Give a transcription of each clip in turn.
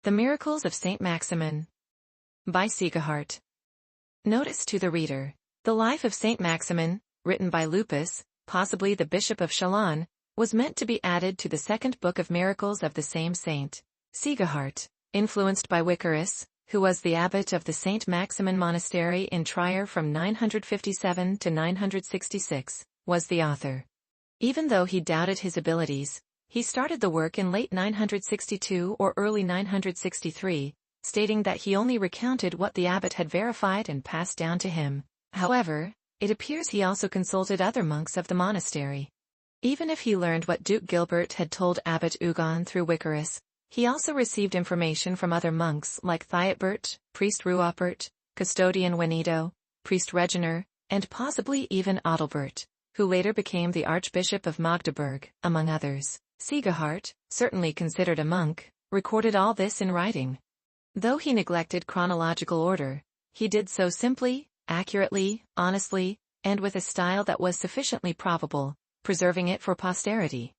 The Miracles of Saint Maximin. By Sigehard. Notice to the reader. The life of Saint Maximin, written by Lupus, possibly the Bishop of Chalon, was meant to be added to the second book of miracles of the same saint. Sigehard, influenced by Wimari, who was the abbot of the Saint Maximin monastery in Trier from 957 to 966, was the author. Even though he doubted his abilities, he started the work in late 962 or early 963, stating that he only recounted what the abbot had verified and passed down to him. However, it appears he also consulted other monks of the monastery. Even if he learned what Duke Gisilbert had told Abbot Ugon through Wimari, he also received information from other monks like Adalbert, priest Ruotpert, custodian Wenido, priest Regener, and possibly even Adalbert, who later became the Archbishop of Magdeburg, among others. Sigehard, certainly considered a monk, recorded all this in writing. Though he neglected chronological order, he did so simply, accurately, honestly, and with a style that was sufficiently probable, preserving it for posterity.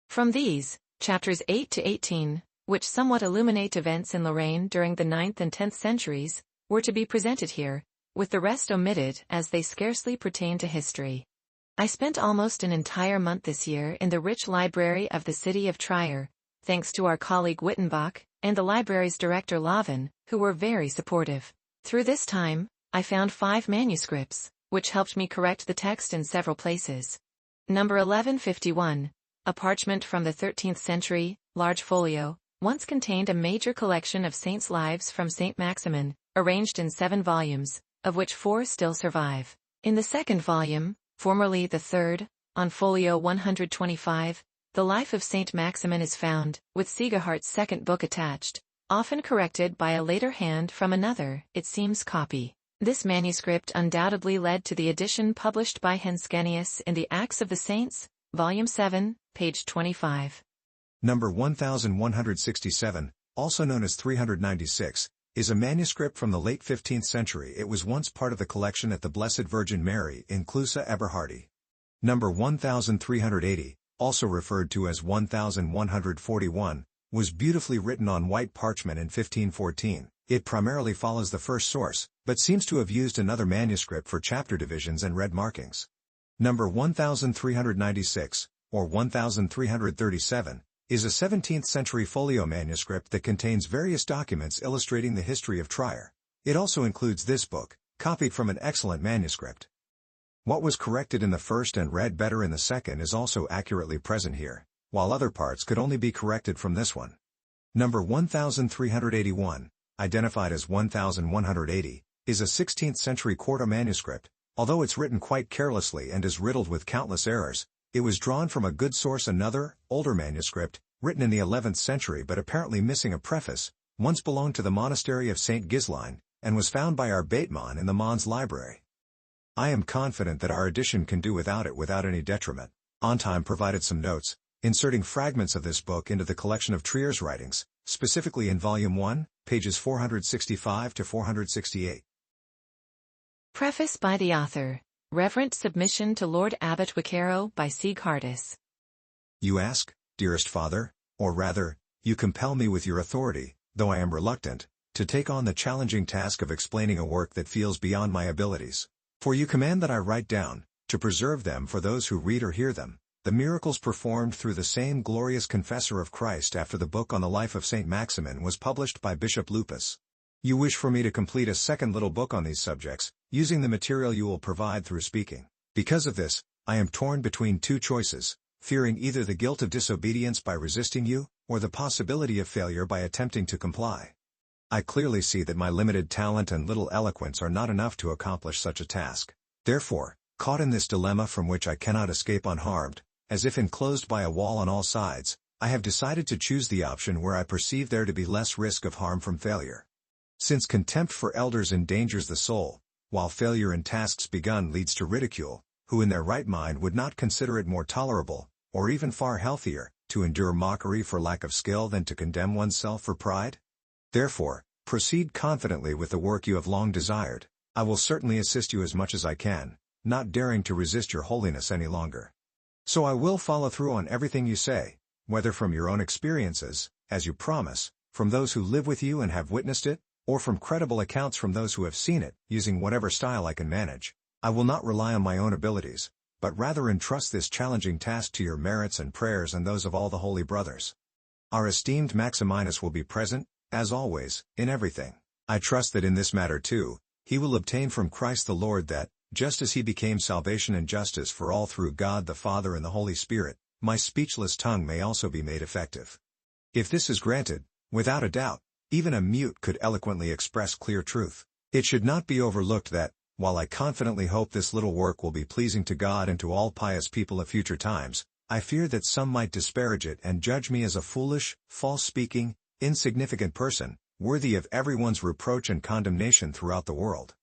From these, chapters 8 to 18, which somewhat illuminate events in Lorraine during the 9th and 10th centuries, were to be presented here, with the rest omitted as they scarcely pertain to history. I spent almost an entire month this year in the rich library of the city of Trier, thanks to our colleague Wittenbach, and the library's director Lavin, who were very supportive. Through this time, I found 5 manuscripts, which helped me correct the text in several places. Number 1151, a parchment from the 13th century, large folio, once contained a major collection of saints' lives from Saint Maximin, arranged in 7 volumes, of which 4 still survive. In the second volume, formerly the third, on folio 125, the life of Saint Maximin is found, with Sigehard's second book attached, often corrected by a later hand from another, it seems, copy. This manuscript undoubtedly led to the edition published by Hensgenius in the Acts of the Saints, volume 7, page 25. Number 1167, also known as 396, is a manuscript from the late 15th century. It was once part of the collection at the Blessed Virgin Mary in Clusa Eberhardi. Number 1380, also referred to as 1141, was beautifully written on white parchment in 1514. It primarily follows the first source, but seems to have used another manuscript for chapter divisions and red markings. Number 1396, or 1337, is a 17th century folio manuscript that contains various documents illustrating the history of Trier. It also includes this book, copied from an excellent manuscript. What was corrected in the first and read better in the second is also accurately present here, while other parts could only be corrected from this one. Number 1381, identified as 1180, is a 16th century quarto manuscript. Although it's written quite carelessly and is riddled with countless errors, it was drawn from a good source. Another, older manuscript, written in the 11th century but apparently missing a preface, once belonged to the monastery of St. Giselin, and was found by our Bateman in the Mons library. I am confident that our edition can do without it without any detriment. OnTime provided some notes, inserting fragments of this book into the collection of Trier's writings, specifically in Volume 1, pages 465 to 468. Preface by the author. Reverent submission to Lord Abbot Wicaro by Sigehardus. You ask, dearest Father, or rather, you compel me with your authority, though I am reluctant, to take on the challenging task of explaining a work that feels beyond my abilities. For you command that I write down, to preserve them for those who read or hear them, the miracles performed through the same glorious confessor of Christ after the book on the life of Saint Maximin was published by Bishop Lupus. You wish for me to complete a second little book on these subjects, using the material you will provide through speaking. Because of this, I am torn between 2 choices, fearing either the guilt of disobedience by resisting you, or the possibility of failure by attempting to comply. I clearly see that my limited talent and little eloquence are not enough to accomplish such a task. Therefore, caught in this dilemma from which I cannot escape unharmed, as if enclosed by a wall on all sides, I have decided to choose the option where I perceive there to be less risk of harm from failure. Since contempt for elders endangers the soul, while failure in tasks begun leads to ridicule, who in their right mind would not consider it more tolerable, or even far healthier, to endure mockery for lack of skill than to condemn oneself for pride? Therefore, proceed confidently with the work you have long desired. I will certainly assist you as much as I can, not daring to resist your holiness any longer. So I will follow through on everything you say, whether from your own experiences, as you promise, from those who live with you and have witnessed it, or from credible accounts from those who have seen it, using whatever style I can manage. I will not rely on my own abilities, but rather entrust this challenging task to your merits and prayers and those of all the holy brothers. Our esteemed Maximinus will be present, as always, in everything. I trust that in this matter too, he will obtain from Christ the Lord that, just as he became salvation and justice for all through God the Father and the Holy Spirit, my speechless tongue may also be made effective. If this is granted, without a doubt, even a mute could eloquently express clear truth. It should not be overlooked that, while I confidently hope this little work will be pleasing to God and to all pious people of future times, I fear that some might disparage it and judge me as a foolish, false-speaking, insignificant person, worthy of everyone's reproach and condemnation throughout the world.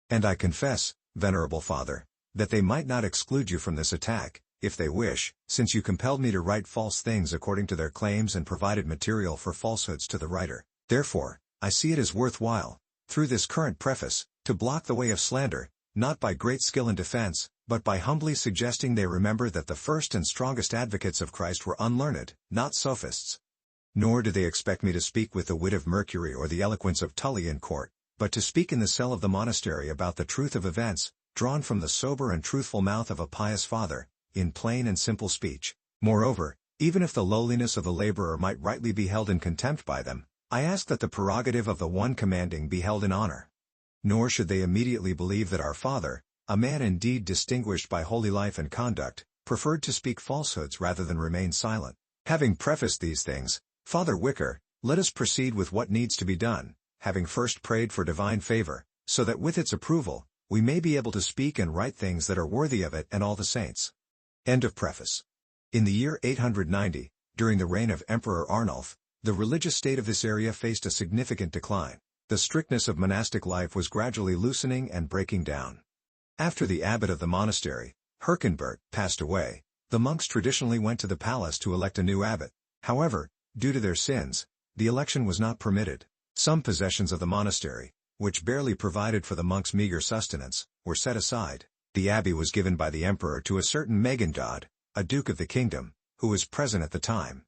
And I confess, Venerable Father, that they might not exclude you from this attack, if they wish, since you compelled me to write false things according to their claims and provided material for falsehoods to the writer. Therefore, I see it as worthwhile, through this current preface, to block the way of slander, not by great skill in defense, but by humbly suggesting they remember that the first and strongest advocates of Christ were unlearned, not sophists. Nor do they expect me to speak with the wit of Mercury or the eloquence of Tully in court, but to speak in the cell of the monastery about the truth of events, drawn from the sober and truthful mouth of a pious father, in plain and simple speech. Moreover, even if the lowliness of the laborer might rightly be held in contempt by them, I ask that the prerogative of the one commanding be held in honor. Nor should they immediately believe that our Father, a man indeed distinguished by holy life and conduct, preferred to speak falsehoods rather than remain silent. Having prefaced these things, Father Wicker, let us proceed with what needs to be done, having first prayed for divine favor, so that with its approval, we may be able to speak and write things that are worthy of it and all the saints. End of preface. In the year 890, during the reign of Emperor Arnulf, the religious state of this area faced a significant decline. The strictness of monastic life was gradually loosening and breaking down. After the abbot of the monastery, Herkenbert, passed away, the monks traditionally went to the palace to elect a new abbot. However, due to their sins, the election was not permitted. Some possessions of the monastery, which barely provided for the monks' meager sustenance, were set aside. The abbey was given by the emperor to a certain Megingaud, a duke of the kingdom, who was present at the time.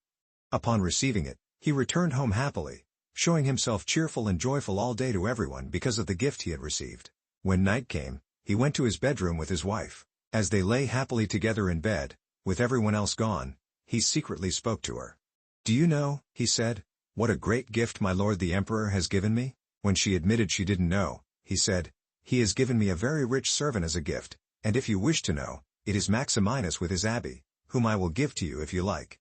Upon receiving it, he returned home happily, showing himself cheerful and joyful all day to everyone because of the gift he had received. When night came, he went to his bedroom with his wife. As they lay happily together in bed, with everyone else gone, he secretly spoke to her. "Do you know," he said, "what a great gift my lord the emperor has given me?" When she admitted she didn't know, he said, "He has given me a very rich servant as a gift, and if you wish to know, it is Maximinus with his abbey, whom I will give to you if you like."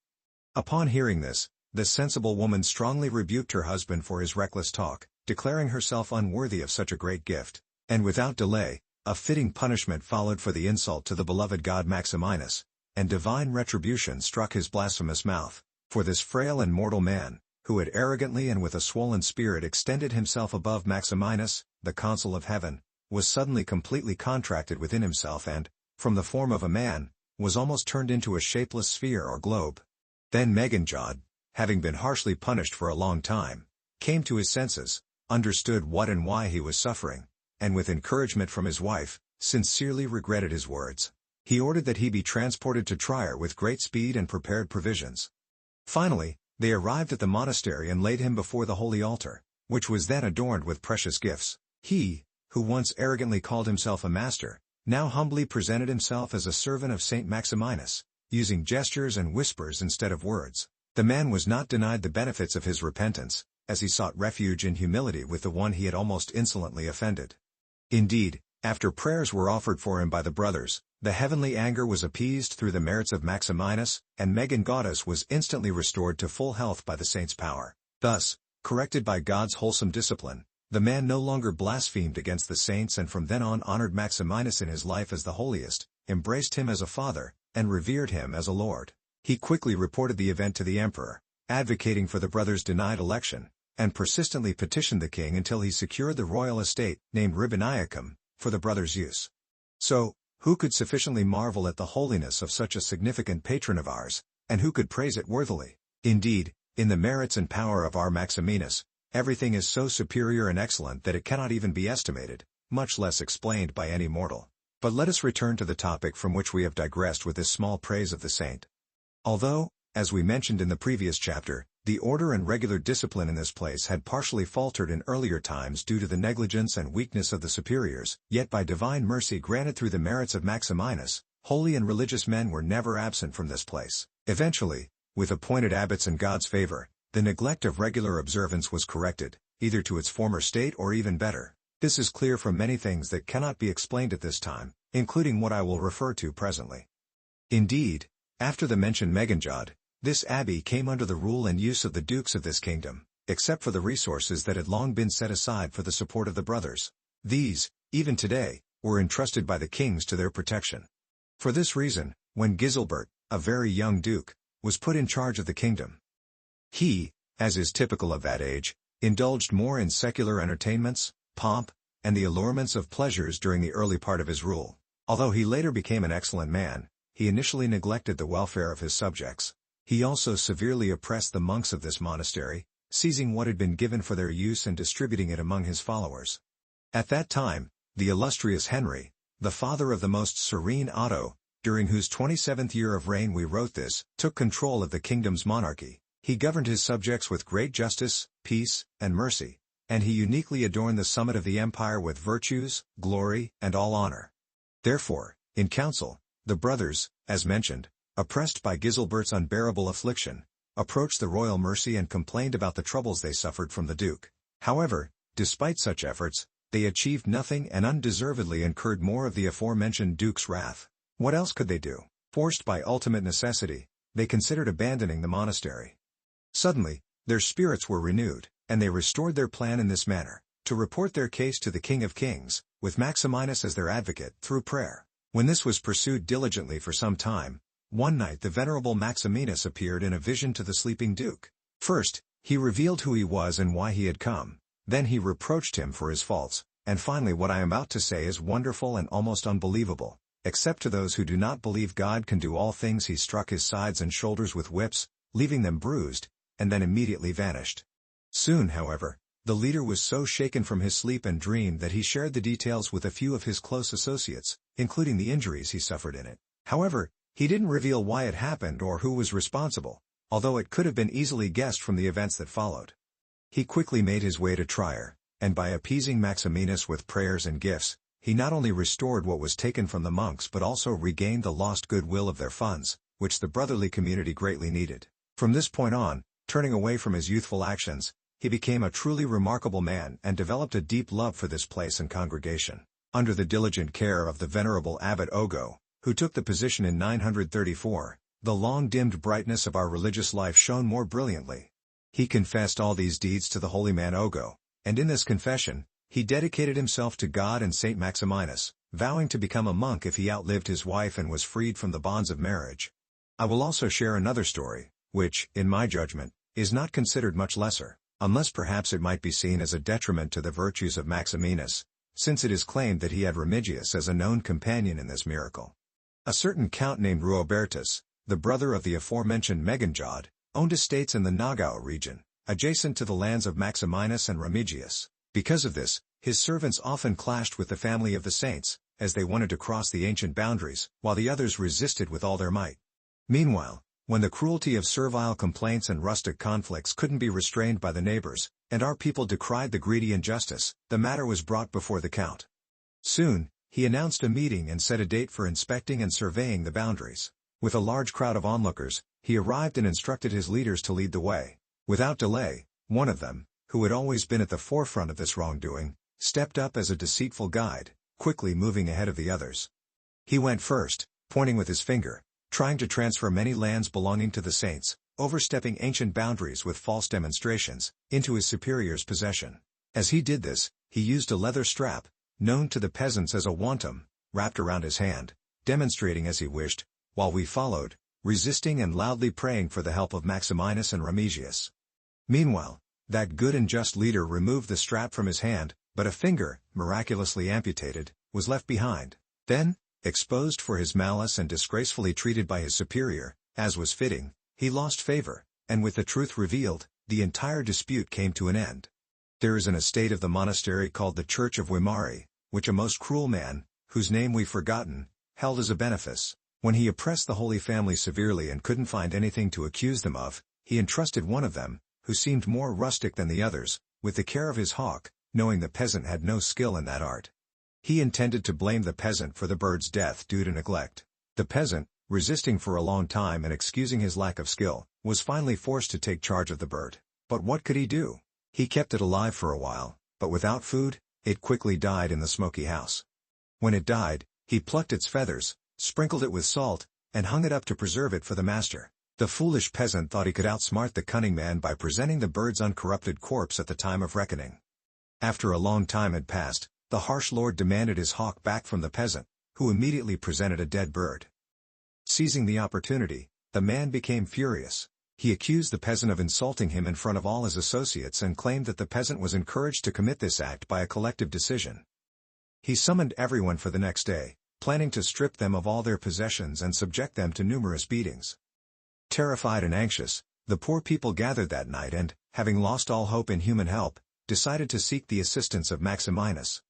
Upon hearing this, the sensible woman strongly rebuked her husband for his reckless talk, declaring herself unworthy of such a great gift, and without delay, a fitting punishment followed for the insult to the beloved god Maximinus, and divine retribution struck his blasphemous mouth, for this frail and mortal man, who had arrogantly and with a swollen spirit extended himself above Maximinus, the consul of heaven, was suddenly completely contracted within himself and, from the form of a man, was almost turned into a shapeless sphere or globe. Then Megingaud, having been harshly punished for a long time, came to his senses, understood what and why he was suffering, and with encouragement from his wife, sincerely regretted his words. He ordered that he be transported to Trier with great speed and prepared provisions. Finally, they arrived at the monastery and laid him before the holy altar, which was then adorned with precious gifts. He, who once arrogantly called himself a master, now humbly presented himself as a servant of Saint Maximinus, using gestures and whispers instead of words. The man was not denied the benefits of his repentance, as he sought refuge in humility with the one he had almost insolently offended. Indeed, after prayers were offered for him by the brothers, the heavenly anger was appeased through the merits of Maximinus, and Megingaudus was instantly restored to full health by the saint's power. Thus, corrected by God's wholesome discipline, the man no longer blasphemed against the saints and from then on honored Maximinus in his life as the holiest, embraced him as a father, and revered him as a lord. He quickly reported the event to the emperor, advocating for the brothers' denied election, and persistently petitioned the king until he secured the royal estate, named Ribaniacum, for the brothers' use. So, who could sufficiently marvel at the holiness of such a significant patron of ours, and who could praise it worthily? Indeed, in the merits and power of our Maximinus, everything is so superior and excellent that it cannot even be estimated, much less explained by any mortal. But let us return to the topic from which we have digressed with this small praise of the saint. Although, as we mentioned in the previous chapter, The order and regular discipline in this place had partially faltered in earlier times due to the negligence and weakness of the superiors, yet by divine mercy granted through the merits of Maximinus, holy and religious men were never absent from this place. Eventually, with appointed abbots and God's favor, the neglect of regular observance was corrected, either to its former state or even better. This is clear from many things that cannot be explained at this time, including what I will refer to presently. Indeed, after the mentioned Megingaud, this abbey came under the rule and use of the dukes of this kingdom, except for the resources that had long been set aside for the support of the brothers. These, even today, were entrusted by the kings to their protection. For this reason, when Gisilbert, a very young duke, was put in charge of the kingdom, he, as is typical of that age, indulged more in secular entertainments, pomp, and the allurements of pleasures during the early part of his rule. Although he later became an excellent man, he initially neglected the welfare of his subjects. He also severely oppressed the monks of this monastery, seizing what had been given for their use and distributing it among his followers. At that time, the illustrious Henry, the father of the most serene Otto, during whose 27th year of reign we wrote this, took control of the kingdom's monarchy. He governed his subjects with great justice, peace, and mercy, and he uniquely adorned the summit of the empire with virtues, glory, and all honor. Therefore, in council, the brothers, as mentioned, oppressed by Gisilbert's unbearable affliction, approached the royal mercy and complained about the troubles they suffered from the duke. However, despite such efforts, they achieved nothing and undeservedly incurred more of the aforementioned duke's wrath. What else could they do? Forced by ultimate necessity, they considered abandoning the monastery. Suddenly, their spirits were renewed, and they restored their plan in this manner, to report their case to the King of Kings, with Maximinus as their advocate, through prayer. When this was pursued diligently for some time, one night the venerable Maximinus appeared in a vision to the sleeping duke. First, he revealed who he was and why he had come. Then he reproached him for his faults, and finally what I am about to say is wonderful and almost unbelievable. Except to those who do not believe God can do all things, he struck his sides and shoulders with whips, leaving them bruised, and then immediately vanished. Soon, however, the leader was so shaken from his sleep and dream that he shared the details with a few of his close associates, including the injuries he suffered in it. However, he didn't reveal why it happened or who was responsible, although it could have been easily guessed from the events that followed. He quickly made his way to Trier, and by appeasing Maximinus with prayers and gifts, he not only restored what was taken from the monks but also regained the lost goodwill of their funds, which the brotherly community greatly needed. From this point on, turning away from his youthful actions, he became a truly remarkable man and developed a deep love for this place and congregation. Under the diligent care of the venerable abbot Ogo, who took the position in 934, the long-dimmed brightness of our religious life shone more brilliantly. He confessed all these deeds to the holy man Ogo, and in this confession, he dedicated himself to God and Saint Maximinus, vowing to become a monk if he outlived his wife and was freed from the bonds of marriage. I will also share another story, which, in my judgment, is not considered much lesser, unless perhaps it might be seen as a detriment to the virtues of Maximinus, since it is claimed that he had Remigius as a known companion in this miracle. A certain count named Ruobertus, the brother of the aforementioned Megingaud, owned estates in the Nagao region, adjacent to the lands of Maximinus and Remigius. Because of this, his servants often clashed with the family of the saints, as they wanted to cross the ancient boundaries, while the others resisted with all their might. Meanwhile, when the cruelty of servile complaints and rustic conflicts couldn't be restrained by the neighbors, and our people decried the greedy injustice, the matter was brought before the count. Soon, he announced a meeting and set a date for inspecting and surveying the boundaries. With a large crowd of onlookers, he arrived and instructed his leaders to lead the way. Without delay, one of them, who had always been at the forefront of this wrongdoing, stepped up as a deceitful guide, quickly moving ahead of the others. He went first, pointing with his finger, trying to transfer many lands belonging to the saints, overstepping ancient boundaries with false demonstrations, into his superior's possession. As he did this, he used a leather strap, known to the peasants as a wantum, wrapped around his hand, demonstrating as he wished, while we followed, resisting and loudly praying for the help of Maximinus and Remigius. Meanwhile, that good and just leader removed the strap from his hand, but a finger, miraculously amputated, was left behind. Then, exposed for his malice and disgracefully treated by his superior, as was fitting, he lost favor, and with the truth revealed, the entire dispute came to an end. There is an estate of the monastery called the Church of Wimari, which a most cruel man, whose name we've forgotten, held as a benefice. When he oppressed the Holy Family severely and couldn't find anything to accuse them of, he entrusted one of them, who seemed more rustic than the others, with the care of his hawk, knowing the peasant had no skill in that art. He intended to blame the peasant for the bird's death due to neglect. The peasant, resisting for a long time and excusing his lack of skill, was finally forced to take charge of the bird. But what could he do? He kept it alive for a while, but without food, it quickly died in the smoky house. When it died, he plucked its feathers, sprinkled it with salt, and hung it up to preserve it for the master. The foolish peasant thought he could outsmart the cunning man by presenting the bird's uncorrupted corpse at the time of reckoning. After a long time had passed, the harsh lord demanded his hawk back from the peasant, who immediately presented a dead bird. Seizing the opportunity, the man became furious. He accused the peasant of insulting him in front of all his associates and claimed that the peasant was encouraged to commit this act by a collective decision. He summoned everyone for the next day, planning to strip them of all their possessions and subject them to numerous beatings. Terrified and anxious, the poor people gathered that night and, having lost all hope in human help, decided to seek the assistance of Maximinus.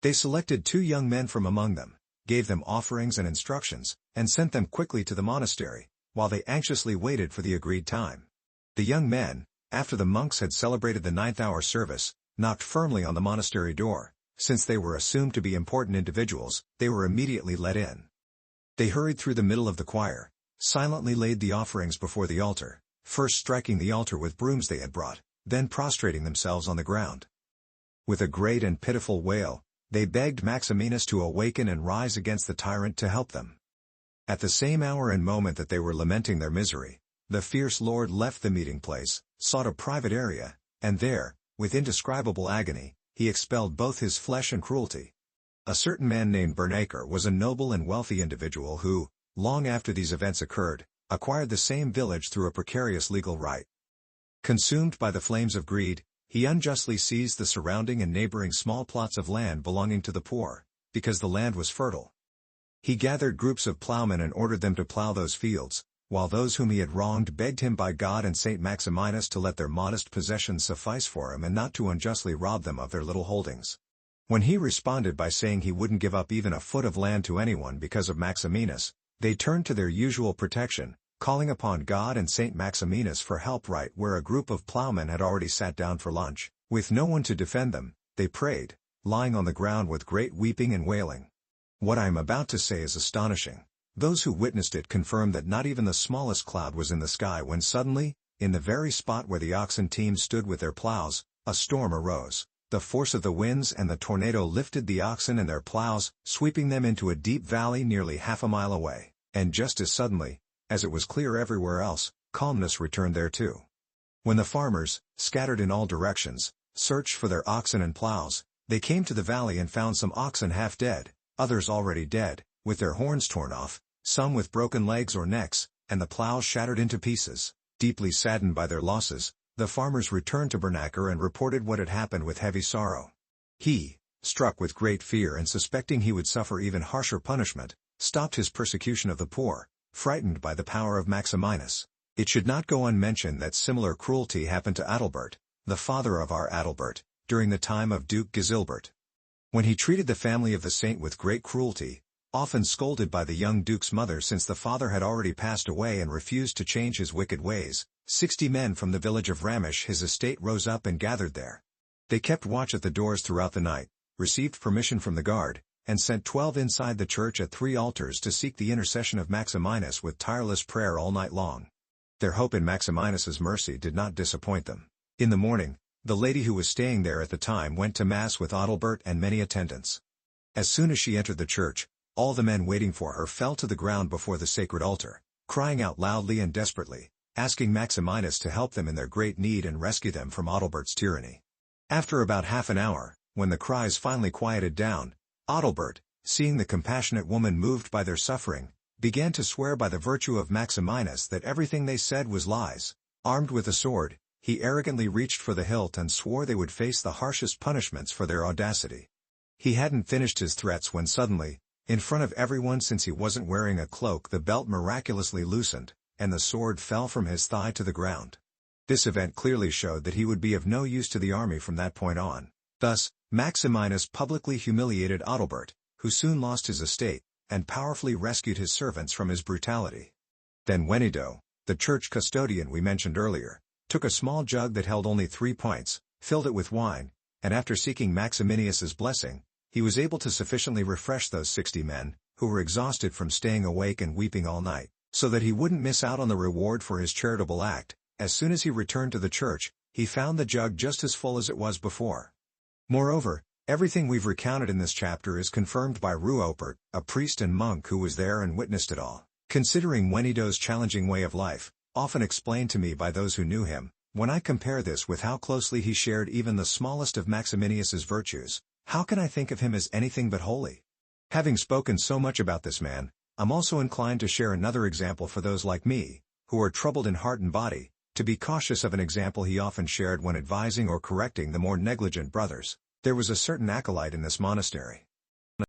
They selected 2 young men from among them, gave them offerings and instructions, and sent them quickly to the monastery, while they anxiously waited for the agreed time. The young men, after the monks had celebrated the 9th-hour service, knocked firmly on the monastery door. Since they were assumed to be important individuals, they were immediately let in. They hurried through the middle of the choir, silently laid the offerings before the altar, first striking the altar with brooms they had brought, then prostrating themselves on the ground. With a great and pitiful wail, they begged Maximinus to awaken and rise against the tyrant to help them. At the same hour and moment that they were lamenting their misery, the fierce lord left the meeting place, sought a private area, and there, with indescribable agony, he expelled both his flesh and cruelty. A certain man named Bernaker was a noble and wealthy individual who, long after these events occurred, acquired the same village through a precarious legal right. Consumed by the flames of greed, he unjustly seized the surrounding and neighboring small plots of land belonging to the poor, because the land was fertile. He gathered groups of plowmen and ordered them to plow those fields, while those whom he had wronged begged him by God and Saint Maximinus to let their modest possessions suffice for him and not to unjustly rob them of their little holdings. When he responded by saying he wouldn't give up even a foot of land to anyone because of Maximinus, they turned to their usual protection, calling upon God and Saint Maximinus for help. Right where a group of plowmen had already sat down for lunch, with no one to defend them, they prayed, lying on the ground with great weeping and wailing. What I am about to say is astonishing. Those who witnessed it confirmed that not even the smallest cloud was in the sky when suddenly, in the very spot where the oxen team stood with their plows, a storm arose. The force of the winds and the tornado lifted the oxen and their plows, sweeping them into a deep valley nearly half a mile away, and just as suddenly, as it was clear everywhere else, calmness returned there too. When the farmers, scattered in all directions, searched for their oxen and plows, they came to the valley and found some oxen half dead, others already dead, with their horns torn off, some with broken legs or necks, and the plows shattered into pieces. Deeply saddened by their losses, the farmers returned to Bernaker and reported what had happened with heavy sorrow. He, struck with great fear and suspecting he would suffer even harsher punishment, stopped his persecution of the poor, frightened by the power of Maximinus. It should not go unmentioned that similar cruelty happened to Adalbert, the father of our Adalbert, during the time of Duke Gisilbert. When he treated the family of the saint with great cruelty, often scolded by the young duke's mother since the father had already passed away and refused to change his wicked ways, 60 men from the village of Ramish his estate rose up and gathered there. They kept watch at the doors throughout the night, received permission from the guard, and sent 12 inside the church at 3 altars to seek the intercession of Maximinus with tireless prayer all night long. Their hope in Maximinus's mercy did not disappoint them. In the morning, the lady who was staying there at the time went to Mass with Adalbert and many attendants. As soon as she entered the church, all the men waiting for her fell to the ground before the sacred altar, crying out loudly and desperately, asking Maximinus to help them in their great need and rescue them from Adalbert's tyranny. After about half an hour, when the cries finally quieted down, Adalbert, seeing the compassionate woman moved by their suffering, began to swear by the virtue of Maximinus that everything they said was lies. Armed with a sword, he arrogantly reached for the hilt and swore they would face the harshest punishments for their audacity. He hadn't finished his threats when suddenly, in front of everyone since he wasn't wearing a cloak, the belt miraculously loosened, and the sword fell from his thigh to the ground. This event clearly showed that he would be of no use to the army from that point on. Thus, Maximinus publicly humiliated Adalbert, who soon lost his estate, and powerfully rescued his servants from his brutality. Then Wenido, the church custodian we mentioned earlier, took a small jug that held only 3 pints, filled it with wine, and after seeking Maximinius's blessing, he was able to sufficiently refresh those 60 men, who were exhausted from staying awake and weeping all night, so that he wouldn't miss out on the reward for his charitable act. As soon as he returned to the church, he found the jug just as full as it was before. Moreover, everything we've recounted in this chapter is confirmed by Ruotpert, a priest and monk who was there and witnessed it all. Considering Wenido's challenging way of life, often explained to me by those who knew him, when I compare this with how closely he shared even the smallest of Maximinius's virtues, how can I think of him as anything but holy? Having spoken so much about this man, I'm also inclined to share another example for those like me, who are troubled in heart and body, to be cautious of an example he often shared when advising or correcting the more negligent brothers. There was a certain acolyte in this monastery.